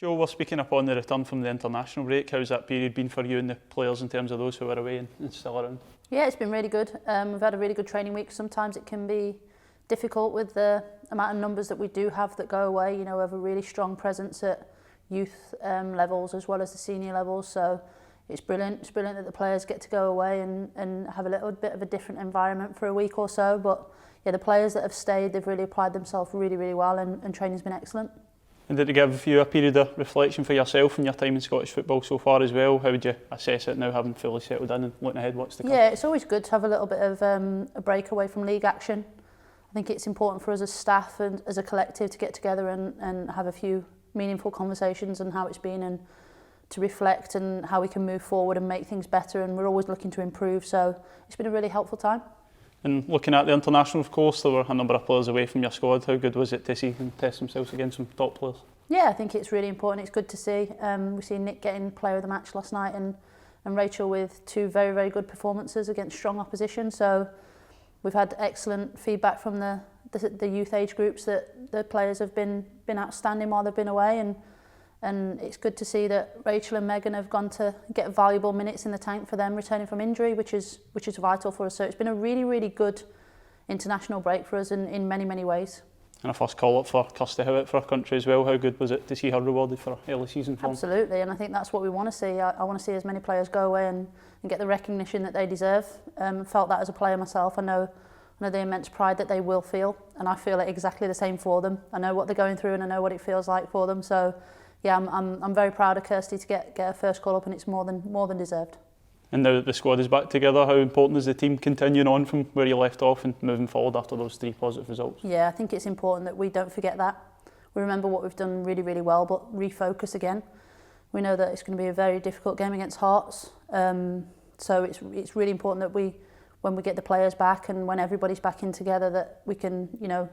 Joe, we're speaking upon the return from the international break. How's that period been for you and the players in terms of those who are away and still around? Yeah, it's been really good. We've had a really good training week. Sometimes it can be difficult with the amount of numbers that we do have that go away. You know, we have a really strong presence at youth levels as well as the senior levels. So it's brilliant. It's brilliant that the players get to go away and have a little bit of a different environment for a week or so. But yeah, the players that have stayed, they've really applied themselves really, really well, and training's been excellent. And did it give you a period of reflection for yourself and your time in Scottish football so far as well? How would you assess it now, having fully settled in and looking ahead what's to come? Yeah, it's always good to have a little bit of a break away from league action. I think it's important for us as staff and as a collective to get together and have a few meaningful conversations on how it's been and to reflect and how we can move forward and make things better, and we're always looking to improve, so it's been a really helpful time. And looking at the international, of course, there were a number of players away from your squad. How good was it to see them test themselves against some top players? Yeah, I think it's really important. It's good to see. We've seen Nick getting player of the match last night and Rachel with two very, very good performances against strong opposition. So we've had excellent feedback from the youth age groups that the players have been outstanding while they've been away, and it's good to see that Rachel and Megan have gone to get valuable minutes in the tank for them returning from injury, which is vital for us. So it's been a really, really good international break for us in many, many ways. And a first call up for Kirsty Howitt for our country as well. How good was it to see her rewarded for early season form? Absolutely, and I think that's what we want to see. I want to see as many players go away and get the recognition that they deserve. Felt that as a player myself. I know the immense pride that they will feel, and I feel it exactly the same for them. I know what they're going through and I know what it feels like for them. So yeah, I'm very proud of Kirsty to get her first call up, and it's more than deserved. And now that the squad is back together, how important is the team continuing on from where you left off and moving forward after those 3 positive results? Yeah, I think it's important that we don't forget that. We remember what we've done really, really well, but refocus again. We know that it's going to be a very difficult game against Hearts, so it's really important that when we get the players back and when everybody's back in together, that we can, you know,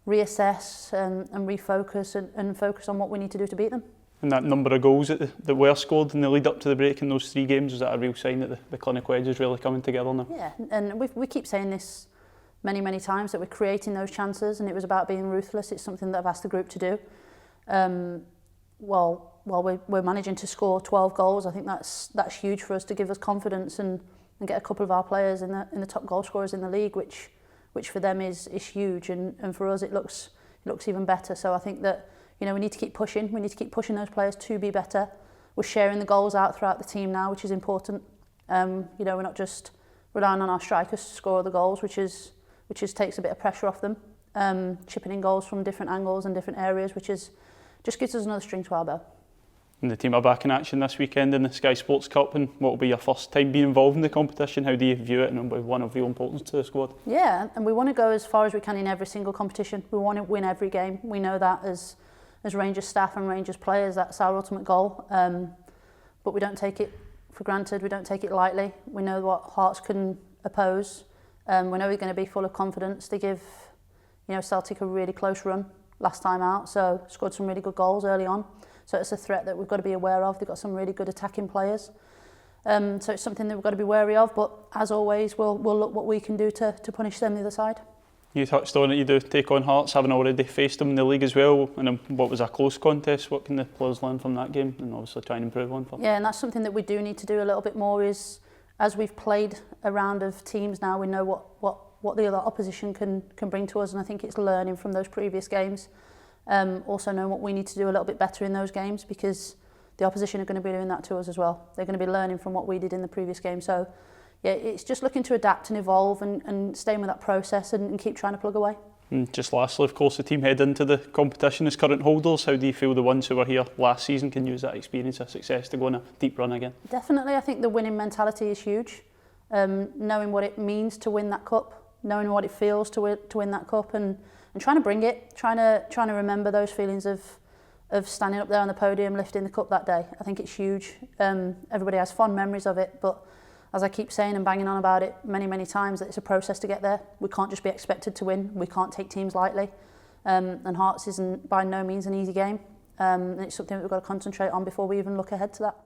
reassess and refocus and focus on what we need to do to beat them. And that number of goals that were scored in the lead up to the break in those 3 games, was that a real sign that the clinical edge is really coming together now? Yeah, and we keep saying this many, many times, that we're creating those chances, and it was about being ruthless. It's something that I've asked the group to do. While we're managing to score 12 goals, I think that's huge for us, to give us confidence and get a couple of our players in the top goal scorers in the league, which for them is huge, and for us it looks even better. So I think that, you know, we need to keep pushing. We need to keep pushing those players to be better. We're sharing the goals out throughout the team now, which is important. You know, we're not just relying on our strikers to score the goals, which takes a bit of pressure off them. Chipping in goals from different angles and different areas, which just gives us another string to our bow. And the team are back in action this weekend in the Sky Sports Cup, and what will be your first time being involved in the competition? How do you view it, and one of real importance to the squad? Yeah, and we want to go as far as we can in every single competition. We want to win every game. We know that as Rangers staff and Rangers players, that's our ultimate goal. But we don't take it for granted. We don't take it lightly. We know what Hearts can oppose. We know we're going to be full of confidence. They give, you know, Celtic a really close run last time out, so scored some really good goals early on. So it's a threat that we've got to be aware of. They've got some really good attacking players. So it's something that we've got to be wary of. But as always, we'll look what we can do to punish them the other side. You touched on it, you do take on Hearts, having already faced them in the league as well, and what was a close contest. What can the players learn from that game and obviously try and improve on? Yeah, and that's something that we do need to do a little bit more, is as we've played a round of teams now, we know what the other opposition can bring to us, and I think it's learning from those previous games. Also know what we need to do a little bit better in those games, because the opposition are going to be doing that to us as well. They're going to be learning from what we did in the previous game. So yeah, it's just looking to adapt and evolve and staying with that process and keep trying to plug away. And just lastly, of course, the team head into the competition as current holders. How do you feel the ones who were here last season can use that experience of success to go on a deep run again? Definitely, I think the winning mentality is huge. Knowing what it means to win that cup, knowing what it feels to win that cup, and trying to bring it, trying to remember those feelings of standing up there on the podium, lifting the cup that day. I think it's huge. Everybody has fond memories of it, but as I keep saying and banging on about it many, many times, that it's a process to get there. We can't just be expected to win. We can't take teams lightly. And Hearts isn't by no means an easy game. It's something that we've got to concentrate on before we even look ahead to that.